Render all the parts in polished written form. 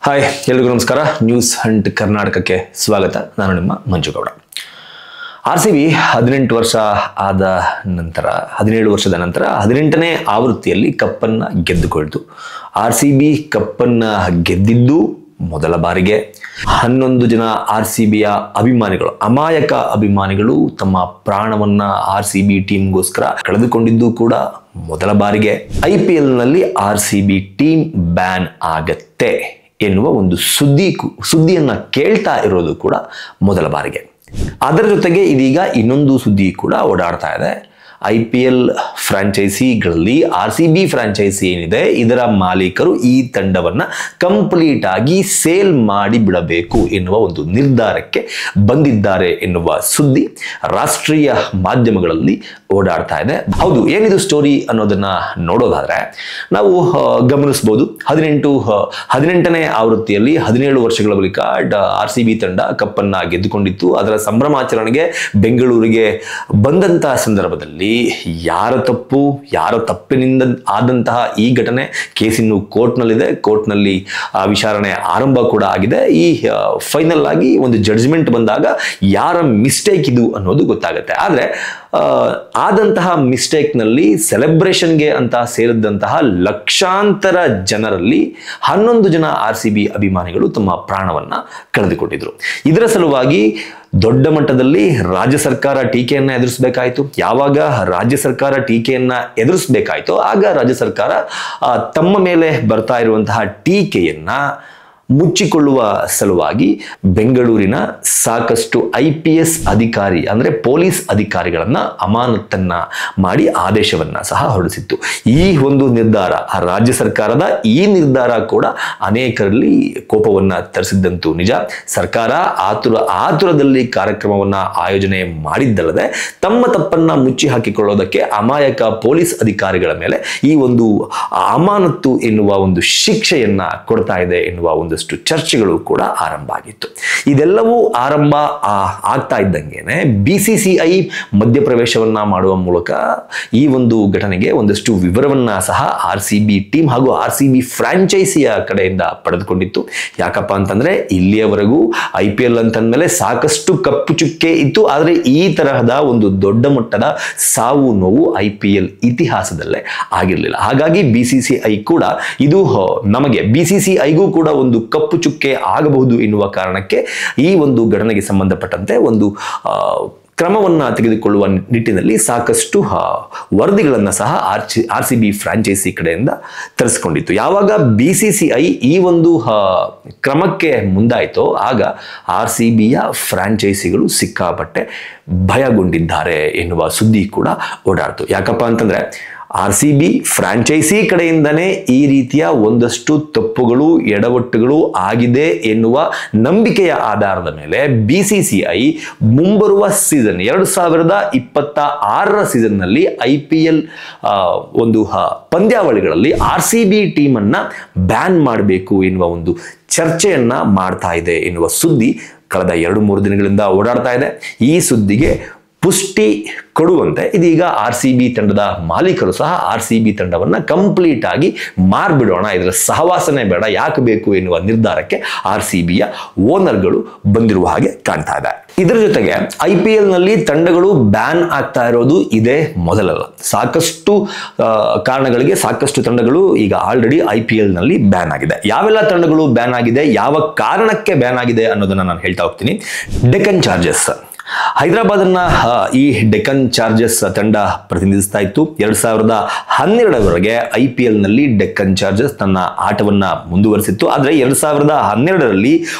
Hi ಎಲ್ಲರಿಗೂ ನಮಸ್ಕಾರ. News Hunt ಕರ್ನಾಟಕಕ್ಕೆ ಸ್ವಾಗತ. ನಾನು ನಿಮ್ಮ ಮಂಜುಗೌಡ. RCB 18 ವರ್ಷ ಆದ ನಂತರ 17 ವರ್ಷದ ನಂತರ 18ನೇ ಆವೃತ್ತಿಯಲ್ಲಿ ಕಪ್ಪನ್ನು ಗೆದ್ದುಕೊಳ್ತು. RCB ಕಪ್ಪನ್ನು ಗೆದ್ದಿದ್ದು ಮೊದಲ ಬಾರಿಗೆ. 11 ಜನ RCBಯ ಅಭಿಮಾನಿಗಳು, ಅಮಾಯಕ ಅಭಿಮಾನಿಗಳು ತಮ್ಮ ಪ್ರಾಣವನ್ನ RCB ಟೀಮ್ಗೋಸ್ಕರ ಕಳೆದುಕೊಂಡಿದ್ದು ಕೂಡ ಮೊದಲ ಬಾರಿಗೆ. IPLನಲ್ಲಿ RCB ಟೀಮ್ ಬ್ಯಾನ್ ಆಗತ್ತೆ ಎನ್ನುವ ಒಂದು ಸುದ್ದಿಯನ್ನ ಕೇಳ್ತಾ ಇರೋದು ಕೂಡ ಮೊದಲ ಬಾರಿಗೆ. ಅದರ ಜೊತೆಗೆ ಇದೀಗ ಇನ್ನೊಂದು ಸುದ್ದಿ ಕೂಡ ಓಡಾಡ್ತಾ ಇದೆ. IPL ಫ್ರಾಂಚೈಸಿಗಳಲ್ಲಿ RCB ಫ್ರಾಂಚೈಸಿ ಏನಿದೆ, ಇದರ ಮಾಲೀಕರು ಈ ತಂಡವನ್ನ ಕಂಪ್ಲೀಟ್ ಆಗಿ ಸೇಲ್ ಮಾಡಿ ಬಿಡಬೇಕು ಎನ್ನುವ ಒಂದು ನಿರ್ಧಾರಕ್ಕೆ ಬಂದಿದ್ದಾರೆ ಎನ್ನುವ ಸುದ್ದಿ ರಾಷ್ಟ್ರೀಯ ಮಾಧ್ಯಮಗಳಲ್ಲಿ ಓಡಾಡ್ತಾ ಇದೆ. ಹೌದು, ಏನಿದು ಸ್ಟೋರಿ ಅನ್ನೋದನ್ನ ನೋಡೋದಾದ್ರೆ ನಾವು ಗಮನಿಸಬಹುದು. 18ನೇ ಆವೃತ್ತಿಯಲ್ಲಿ 17 ವರ್ಷಗಳ ಬಳಿಕ RCB ತಂಡ ಕಪ್ಪನ್ನ ಗೆದ್ದುಕೊಂಡಿತ್ತು. ಅದರ ಸಂಭ್ರಮಾಚರಣೆಗೆ ಬೆಂಗಳೂರಿಗೆ ಬಂದಂತ ಸಂದರ್ಭದಲ್ಲಿ ಯಾರ ತಪ್ಪಿನಿಂದ ಆದಂತಹ ಈ ಘಟನೆ ಕೇಸ್ ಇನ್ನು ಕೋರ್ಟ್ನಲ್ಲಿದೆ. ಕೋರ್ಟ್ನಲ್ಲಿ ವಿಚಾರಣೆ ಆರಂಭ ಕೂಡ ಆಗಿದೆ. ಈ ಫೈನಲ್ ಆಗಿ ಒಂದು ಜಡ್ಜ್ಮೆಂಟ್ ಬಂದಾಗ ಯಾರ ಮಿಸ್ಟೇಕ್ ಇದು ಅನ್ನೋದು ಗೊತ್ತಾಗುತ್ತೆ. ಆದ್ರೆ ಆದಂತಹ ಮಿಸ್ಟೇಕ್ನಲ್ಲಿ ಸೆಲೆಬ್ರೇಷನ್ಗೆ ಅಂತ ಸೇರಿದಂತಹ ಲಕ್ಷಾಂತರ ಜನರಲ್ಲಿ 11 ಜನ RCB ಅಭಿಮಾನಿಗಳು ತಮ್ಮ ಪ್ರಾಣವನ್ನ ಕಳೆದುಕೊಂಡಿದ್ರು. ಇದರ ಸಲುವಾಗಿ ದೊಡ್ಡ ಮಟ್ಟದಲ್ಲಿ ರಾಜ್ಯ ಸರ್ಕಾರ ಟೀಕೆಯನ್ನ ಎದುರಿಸಬೇಕಾಯಿತು. ಯಾವಾಗ ರಾಜ್ಯ ಸರ್ಕಾರ ಟೀಕೆಯನ್ನ ಎದುರಿಸಬೇಕಾಯಿತೋ ಆಗ ರಾಜ್ಯ ಸರ್ಕಾರ ತಮ್ಮ ಮೇಲೆ ಬರ್ತಾ ಇರುವಂತಹ ಟೀಕೆಯನ್ನ ಮುಚ್ಚಿಕೊಳ್ಳುವ ಸಲುವಾಗಿ ಬೆಂಗಳೂರಿನ ಸಾಕಷ್ಟು IPS ಅಧಿಕಾರಿ ಅಂದ್ರೆ ಪೊಲೀಸ್ ಅಧಿಕಾರಿಗಳನ್ನ ಅಮಾನತನ್ನ ಮಾಡಿ ಆದೇಶವನ್ನ ಸಹ ಹೊರಡಿಸಿತ್ತು. ಈ ಒಂದು ನಿರ್ಧಾರ, ರಾಜ್ಯ ಸರ್ಕಾರದ ಈ ನಿರ್ಧಾರ ಕೂಡ ಅನೇಕರಲ್ಲಿ ಕೋಪವನ್ನ ತರಿಸಿದ್ದಂತೂ ನಿಜ. ಸರ್ಕಾರ ಆತುರದಲ್ಲಿ ಕಾರ್ಯಕ್ರಮವನ್ನ ಆಯೋಜನೆ ಮಾಡಿದ್ದಲ್ಲದೆ ತಮ್ಮ ತಪ್ಪನ್ನ ಮುಚ್ಚಿ ಹಾಕಿಕೊಳ್ಳೋದಕ್ಕೆ ಅಮಾಯಕ ಪೊಲೀಸ್ ಅಧಿಕಾರಿಗಳ ಮೇಲೆ ಈ ಒಂದು ಅಮಾನತ್ತು ಎನ್ನುವ ಒಂದು ಶಿಕ್ಷೆಯನ್ನ ಕೊಡ್ತಾ ಇದೆ ಎನ್ನುವ ಒಂದು ಚರ್ಚೆಗಳು ಕೂಡ ಆರಂಭ ಆಗಿತ್ತು. ಇದೆಲ್ಲವೂ ಆರಂಭ ಆಗ್ತಾ ಇದ್ದಂಗೆನೆ BCCI ಮಧ್ಯಪ್ರವೇಶವನ್ನ ಮಾಡುವ ಮೂಲಕ ಈ ಒಂದು ಘಟನೆಗೆ ಒಂದಷ್ಟು ವಿವರವನ್ನ ಸಹ RCB ಟೀಮ್ ಹಾಗೂ RCB ಫ್ರಾಂಚೈಸಿಯ ಕಡೆಯಿಂದ ಪಡೆದುಕೊಂಡಿತ್ತು. ಯಾಕಪ್ಪ ಅಂತಂದ್ರೆ ಇಲ್ಲಿಯವರೆಗೂ IPL ಅಂತಂದ್ಮೇಲೆ ಸಾಕಷ್ಟು ಕಪ್ಪು ಚುಕ್ಕೆ ಇತ್ತು. ಆದ್ರೆ ಈ ತರಹದ ಒಂದು ದೊಡ್ಡ ಮಟ್ಟದ ಸಾವು ನೋವು IPL ಇತಿಹಾಸದಲ್ಲೇ ಆಗಿರಲಿಲ್ಲ. ಹಾಗಾಗಿ BCCI ಕೂಡ ಇದು ನಮಗೆ BCCIಗೂ ಕೂಡ ಒಂದು ಕಪ್ಪು ಚುಕ್ಕೆ ಆಗಬಹುದು ಎನ್ನುವ ಕಾರಣಕ್ಕೆ ಈ ಒಂದು ಘಟನೆಗೆ ಸಂಬಂಧಪಟ್ಟಂತೆ ಒಂದು ಕ್ರಮವನ್ನ ತೆಗೆದುಕೊಳ್ಳುವ ನಿಟ್ಟಿನಲ್ಲಿ ಸಾಕಷ್ಟು ವರದಿಗಳನ್ನು ಸಹ RCB ಫ್ರಾಂಚೈಸಿ ಕಡೆಯಿಂದ ತರಿಸಿಕೊಂಡಿತ್ತು. ಯಾವಾಗ BCCI ಈ ಒಂದು ಕ್ರಮಕ್ಕೆ ಮುಂದಾಯಿತೋ ಆಗ RCBಯ ಫ್ರಾಂಚೈಸಿಗಳು ಸಿಕ್ಕಾಪಟ್ಟೆ ಭಯಗೊಂಡಿದ್ದಾರೆ ಎನ್ನುವ ಸುದ್ದಿ ಕೂಡ ಓಡಾಡ್ತು. ಯಾಕಪ್ಪ ಅಂತಂದ್ರೆ RCB ಫ್ರಾಂಚೈಸಿ ಕಡೆಯಿಂದನೇ ಈ ರೀತಿಯ ಒಂದಷ್ಟು ತಪ್ಪುಗಳು ಎಡವಟ್ಟುಗಳು ಆಗಿದೆ ಎನ್ನುವ ನಂಬಿಕೆಯ ಆಧಾರದ ಮೇಲೆ BCCI ಮುಂಬರುವ ಸೀಸನ್ 2026ರ ಸೀಸನ್ನಲ್ಲಿ IPL ಒಂದು ಪಂದ್ಯಾವಳಿಗಳಲ್ಲಿ RCB ಟೀಮನ್ನ ಬ್ಯಾನ್ ಮಾಡಬೇಕು ಎನ್ನುವ ಒಂದು ಚರ್ಚೆಯನ್ನ ಮಾಡ್ತಾ ಇದೆ ಎನ್ನುವ ಸುದ್ದಿ ಕಳೆದ 2-3 ದಿನಗಳಿಂದ ಓಡಾಡ್ತಾ ಇದೆ. ಈ ಸುದ್ದಿಗೆ ಪುಷ್ಟಿ ಕೊಡುವಂತೆ ಇದೀಗ RCB ತಂಡದ ಮಾಲೀಕರು ಸಹ RCB ತಂಡವನ್ನ ಕಂಪ್ಲೀಟ್ ಆಗಿ ಮಾರ್ಬಿಡೋಣ, ಇದರ ಸಹವಾಸನೆ ಬೇಡ, ಯಾಕೆ ಬೇಕು ಎನ್ನುವ ನಿರ್ಧಾರಕ್ಕೆ RCBಯ ಓನರ್ಗಳು ಬಂದಿರುವ ಹಾಗೆ ಕಾಣ್ತಾ ಇದೆ. ಇದರ ಜೊತೆಗೆ IPL ನಲ್ಲಿ ತಂಡಗಳು ಬ್ಯಾನ್ ಆಗ್ತಾ ಇರೋದು ಇದೇ ಮೊದಲಲ್ಲ. ಸಾಕಷ್ಟು ಕಾರಣಗಳಿಗೆ ಸಾಕಷ್ಟು ತಂಡಗಳು ಈಗ ಆಲ್ರೆಡಿ IPL ನಲ್ಲಿ ಬ್ಯಾನ್ ಆಗಿದೆ. ಯಾವೆಲ್ಲ ತಂಡಗಳು ಬ್ಯಾನ್ ಆಗಿದೆ, ಯಾವ ಕಾರಣಕ್ಕೆ ಬ್ಯಾನ್ ಆಗಿದೆ ಅನ್ನೋದನ್ನ ನಾನು ಹೇಳ್ತಾ ಹೋಗ್ತೀನಿ. ಡೆಕ್ಕನ್ ಚಾರ್ಜರ್ಸ್, ಹೈದರಾಬಾದನ್ನ ಈ ಡೆಕ್ಕನ್ ಚಾರ್ಜರ್ಸ್ ತಂಡ ಪ್ರತಿನಿಧಿಸ್ತಾ ಇತ್ತು. 2012ರವರೆಗೆ IPL ನಲ್ಲಿ ಡೆಕ್ಕನ್ ಚಾರ್ಜರ್ಸ್ ತನ್ನ ಆಟವನ್ನ ಮುಂದುವರಿಸಿತ್ತು. ಆದರೆ 2012ರಲ್ಲಿ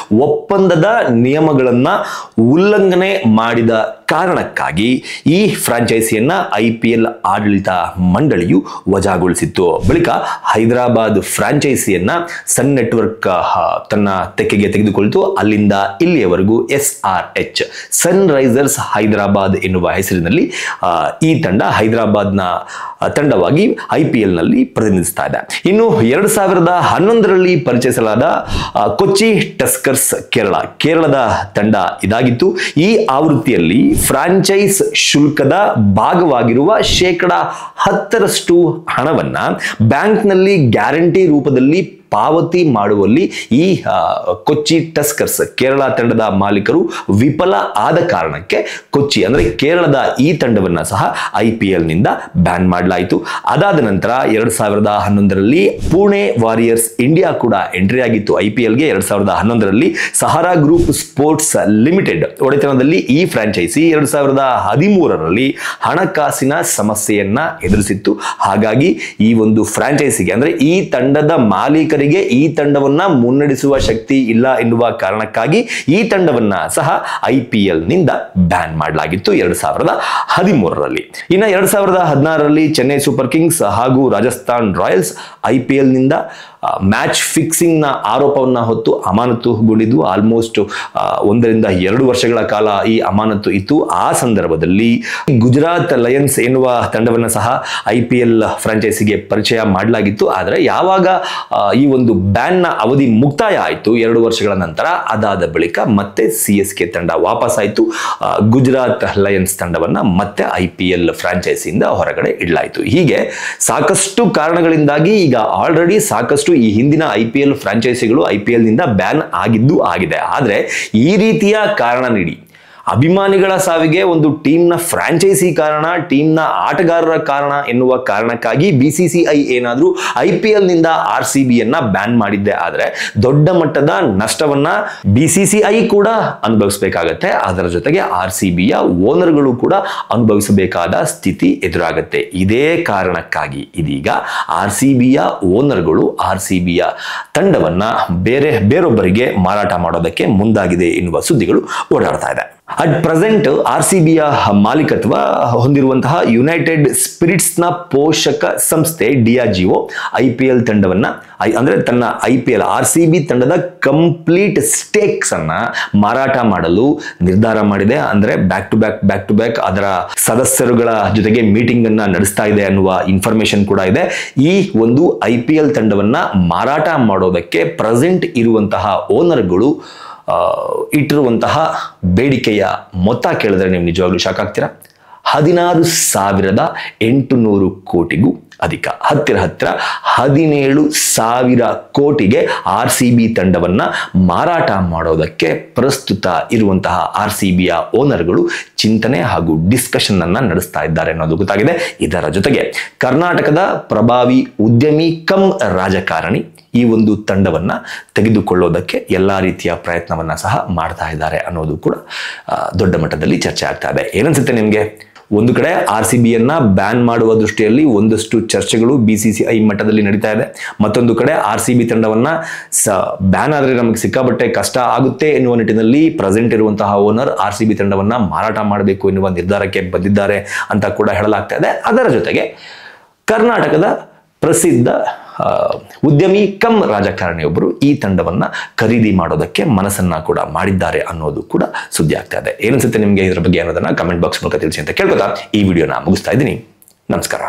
ಒಪ್ಪಂದದ ನಿಯಮಗಳನ್ನ ಉಲ್ಲಂಘನೆ ಮಾಡಿದ ಕಾರಣಕ್ಕಾಗಿ ಈ ಫ್ರಾಂಚೈಸಿಯನ್ನ IPL ಆಡಳಿತ ಮಂಡಳಿಯು ವಜಾಗೊಳಿಸಿತ್ತು. ಬಳಿಕ ಹೈದರಾಬಾದ್ ಫ್ರಾಂಚೈಸಿಯನ್ನ ಸನ್ ನೆಟ್ವರ್ಕ್ ತನ್ನ ತೆಕ್ಕೆಗೆ ತೆಗೆದುಕೊಳ್ತು. ಅಲ್ಲಿಂದ ಇಲ್ಲಿಯವರೆಗೂ SRH ಸನ್ ರೈಸರ್ಸ್ ಹೈದರಾಬಾದ್ ಎನ್ನುವ ಹೆಸರಿನಲ್ಲಿ ಈ ತಂಡ ಹೈದರಾಬಾದ್ನ ತಂಡವಾಗಿ IPL ನಲ್ಲಿ ಪ್ರತಿನಿಧಿಸ್ತಾ ಇದೆ. ಇನ್ನು 2011ರಲ್ಲಿ ಪರಿಚಯಿಸಲಾದ ಕೊಚ್ಚಿ ಟಸ್ಕರ್ಸ್ ಕೇರಳದ ತಂಡ ಇದಾಗಿತ್ತು. ಈ ಆವೃತ್ತಿಯಲ್ಲಿ ಫ್ರಾಂಚೈಸ್ ಶುಲ್ಕದ ಭಾಗವಾಗಿರುವ 10% ಹಣವನ್ನ ಬ್ಯಾಂಕ್ನಲ್ಲಿ ಗ್ಯಾರಂಟಿ ರೂಪದಲ್ಲಿ ಪಾವತಿ ಮಾಡುವಲ್ಲಿ ಈ ಕೊಚ್ಚಿ ಟಸ್ಕರ್ಸ್ ಕೇರಳ ತಂಡದ ಮಾಲೀಕರು ವಿಫಲ ಆದ ಕಾರಣಕ್ಕೆ ಕೊಚ್ಚಿ ಅಂದ್ರೆ ಕೇರಳದ ಈ ತಂಡವನ್ನ ಸಹ IPL ನಿಂದ ಬ್ಯಾನ್ ಮಾಡಲಾಯಿತು. ಅದಾದ ನಂತರ 2011ರಲ್ಲಿ ಪುಣೆ ವಾರಿಯರ್ಸ್ ಇಂಡಿಯಾ ಕೂಡ ಎಂಟ್ರಿ ಆಗಿತ್ತು IPLಗೆ. 2011ರಲ್ಲಿ ಸಹಾರಾ ಗ್ರೂಪ್ ಸ್ಪೋರ್ಟ್ಸ್ ಲಿಮಿಟೆಡ್ ಒಡೆತನದಲ್ಲಿ ಈ ಫ್ರಾಂಚೈಸಿ 2013ರಲ್ಲಿ ಹಣಕಾಸಿನ ಸಮಸ್ಯೆಯನ್ನ ಎದುರಿಸಿತ್ತು. ಹಾಗಾಗಿ ಈ ಒಂದು ಫ್ರಾಂಚೈಸಿಗೆ ಅಂದ್ರೆ ಈ ತಂಡದ ಮಾಲೀಕರಿಗೆ ಈ ತಂಡವನ್ನ ಮುನ್ನಡೆಸುವ ಶಕ್ತಿ ಇಲ್ಲ ಎನ್ನುವ ಕಾರಣಕ್ಕಾಗಿ ಈ ತಂಡವನ್ನ ಸಹ IPL ನಿಂದ ಬ್ಯಾನ್ ಮಾಡಲಾಗಿತ್ತು 2013ರಲ್ಲಿ. ಇನ್ನು 2016ರಲ್ಲಿ ಚೆನ್ನೈ ಸೂಪರ್ ಕಿಂಗ್ಸ್ ಹಾಗೂ ರಾಜಸ್ಥಾನ್ ರಾಯಲ್ಸ್ IPL ನಿಂದ ಮ್ಯಾಚ್ ಫಿಕ್ಸಿಂಗ್ ನ ಆರೋಪವನ್ನ ಹೊತ್ತು ಅಮಾನತುಗೊಂಡಿದ್ದು. ಆಲ್ಮೋಸ್ಟ್ 1 ರಿಂದ 2 ವರ್ಷಗಳ ಕಾಲ ಈ ಅಮಾನತು ಇತ್ತು. ಆ ಸಂದರ್ಭದಲ್ಲಿ ಗುಜರಾತ್ ಲಯನ್ಸ್ ಎನ್ನುವ ತಂಡವನ್ನ ಸಹ IPL ಫ್ರಾಂಚೈಸಿಗೆ ಪರಿಚಯ ಮಾಡಲಾಗಿತ್ತು. ಆದರೆ ಯಾವಾಗ ಈ ಒಂದು ಬ್ಯಾನ್ ನ ಅವಧಿ ಮುಕ್ತಾಯ ಆಯಿತು 2 ವರ್ಷಗಳ ನಂತರ, ಅದಾದ ಬಳಿಕ ಮತ್ತೆ CSK ತಂಡ ವಾಪಸ್ ಆಯಿತು. ಗುಜರಾತ್ ಲಯನ್ಸ್ ತಂಡವನ್ನ ಮತ್ತೆ IPL ಫ್ರಾಂಚೈಸಿಯಿಂದ ಹೊರಗಡೆ ಇಡಲಾಯಿತು. ಹೀಗೆ ಸಾಕಷ್ಟು ಕಾರಣಗಳಿಂದಾಗಿ ಈಗ ಆಲ್ರೆಡಿ ಸಾಕಷ್ಟು ಈ ಹಿಂದಿನ IPL ಫ್ರಾಂಚೈಸಿಗಳು IPL ನಿಂದ ಬ್ಯಾನ್ ಆಗಿದ್ದು ಆಗಿದೆ. ಆದರೆ ಈ ರೀತಿಯ ಕಾರಣ ನೀಡಿ ಅಭಿಮಾನಿಗಳ ಸಾವಿಗೆ ಒಂದು ಟೀಮ್ನ ಫ್ರಾಂಚೈಸಿ ಕಾರಣ, ಟೀಮ್ನ ಆಟಗಾರರ ಕಾರಣ ಎನ್ನುವ ಕಾರಣಕ್ಕಾಗಿ BCCI ಏನಾದರೂ IPL ನಿಂದ RCBಯನ್ನ ಬ್ಯಾನ್ ಮಾಡಿದ್ದೆ ಆದರೆ ದೊಡ್ಡ ಮಟ್ಟದ ನಷ್ಟವನ್ನ BCCI ಕೂಡ ಅನುಭವಿಸಬೇಕಾಗತ್ತೆ. ಅದರ ಜೊತೆಗೆ RCBಯ ಓನರ್ಗಳು ಕೂಡ ಅನುಭವಿಸಬೇಕಾದ ಸ್ಥಿತಿ ಎದುರಾಗುತ್ತೆ. ಇದೇ ಕಾರಣಕ್ಕಾಗಿ ಇದೀಗ RCBಯ ಓನರ್ಗಳು RCBಯ ತಂಡವನ್ನ ಬೇರೊಬ್ಬರಿಗೆ ಮಾರಾಟ ಮಾಡೋದಕ್ಕೆ ಮುಂದಾಗಿದೆ ಎನ್ನುವ ಸುದ್ದಿಗಳು ಓಡಾಡ್ತಾ ಇದೆ. ಅಟ್ ಪ್ರೆಸೆಂಟ್ RCBಯ ಮಾಲೀಕತ್ವ ಹೊಂದಿರುವಂತಹ ಯುನೈಟೆಡ್ ಸ್ಪಿರಿಟ್ಸ್ ನ ಪೋಷಕ ಸಂಸ್ಥೆ Diageo IPL ತಂಡವನ್ನ ಅಂದ್ರೆ ತನ್ನ IPL RCB ತಂಡದ ಕಂಪ್ಲೀಟ್ ಸ್ಟೇಕ್ಸ್ ಅನ್ನ ಮಾರಾಟ ಮಾಡಲು ನಿರ್ಧಾರ ಮಾಡಿದೆ. ಅಂದ್ರೆ ಬ್ಯಾಕ್ ಟು ಬ್ಯಾಕ್ ಅದರ ಸದಸ್ಯರುಗಳ ಜೊತೆಗೆ ಮೀಟಿಂಗ್ ಅನ್ನ ನಡೆಸ್ತಾ ಇದೆ ಅನ್ನುವ ಇನ್ಫಾರ್ಮೇಶನ್ ಕೂಡ ಇದೆ. ಈ ಒಂದು IPL ತಂಡವನ್ನ ಮಾರಾಟ ಮಾಡೋದಕ್ಕೆ ಪ್ರೆಸೆಂಟ್ ಇರುವಂತಹ ಓನರ್ಗಳು ಇಟ್ಟಿರುವಂತಹ ಬೇಡಿಕೆಯ ಮೊತ್ತ ಕೇಳಿದ್ರೆ ನೀವು ನಿಜವಾಗ್ಲೂ ಶಾಕ್ ಆಗ್ತೀರಾ. 16,800 ಕೋಟಿಗೂ ಅಧಿಕ, ಹತ್ತಿರ 17,000 ಕೋಟಿಗೆ RCB ತಂಡವನ್ನ ಮಾರಾಟ ಮಾಡೋದಕ್ಕೆ ಪ್ರಸ್ತುತ ಇರುವಂತಹ RCBಯ ಓನರ್ಗಳು ಚಿಂತನೆ ಹಾಗೂ ಡಿಸ್ಕಷನ್ ಅನ್ನ ನಡೆಸ್ತಾ ಇದ್ದಾರೆ ಅನ್ನೋದು ಗೊತ್ತಾಗಿದೆ. ಇದರ ಜೊತೆಗೆ ಕರ್ನಾಟಕದ ಪ್ರಭಾವಿ ಉದ್ಯಮಿ ಕಮ್ ರಾಜಕಾರಣಿ ಈ ಒಂದು ತಂಡವನ್ನ ತೆಗೆದುಕೊಳ್ಳೋದಕ್ಕೆ ಎಲ್ಲಾ ರೀತಿಯ ಪ್ರಯತ್ನವನ್ನ ಸಹ ಮಾಡ್ತಾ ಇದ್ದಾರೆ ಅನ್ನೋದು ಕೂಡ ದೊಡ್ಡ ಮಟ್ಟದಲ್ಲಿ ಚರ್ಚೆ ಆಗ್ತಾ ಇದೆ. ಏನನ್ಸುತ್ತೆ ನಿಮ್ಗೆ? ಒಂದು ಕಡೆ RCBಯನ್ನ ಬ್ಯಾನ್ ಮಾಡುವ ದೃಷ್ಟಿಯಲ್ಲಿ ಒಂದಷ್ಟು ಚರ್ಚೆಗಳು BCCI ಮಟ್ಟದಲ್ಲಿ ನಡೀತಾ ಇದೆ. ಮತ್ತೊಂದು ಕಡೆ RCB ತಂಡವನ್ನ ಬ್ಯಾನ್ ಆದ್ರೆ ನಮಗೆ ಸಿಕ್ಕಾಪಟ್ಟೆ ಕಷ್ಟ ಆಗುತ್ತೆ ಎನ್ನುವ ನಿಟ್ಟಿನಲ್ಲಿ ಪ್ರೆಸೆಂಟ್ ಇರುವಂತಹ ಓನರ್ RCB ತಂಡವನ್ನ ಮಾರಾಟ ಮಾಡಬೇಕು ಎನ್ನುವ ನಿರ್ಧಾರಕ್ಕೆ ಬಂದಿದ್ದಾರೆ ಅಂತ ಕೂಡ ಹೇಳಲಾಗ್ತಾ ಇದೆ. ಅದರ ಜೊತೆಗೆ ಕರ್ನಾಟಕದ ಪ್ರಸಿದ್ಧ ಉದ್ಯಮಿ ಕಮ್ ರಾಜಕಾರಣಿಯೊಬ್ಬರು ಈ ತಂಡವನ್ನ ಖರೀದಿ ಮಾಡೋದಕ್ಕೆ ಮನಸ್ಸನ್ನ ಕೂಡ ಮಾಡಿದ್ದಾರೆ ಅನ್ನೋದು ಕೂಡ ಸುದ್ದಿ ಆಗ್ತಾ ಇದೆ. ಏನನ್ಸುತ್ತೆ ನಿಮಗೆ ಇದರ ಬಗ್ಗೆ ಅನ್ನೋದನ್ನ ಕಮೆಂಟ್ ಬಾಕ್ಸ್ ಮೂಲಕ ತಿಳಿಸಿ ಅಂತ ಕೇಳ್ಕೊತಾ ಈ ವಿಡಿಯೋನ ಮುಗಿಸ್ತಾ ಇದ್ದೀನಿ. ನಮಸ್ಕಾರ.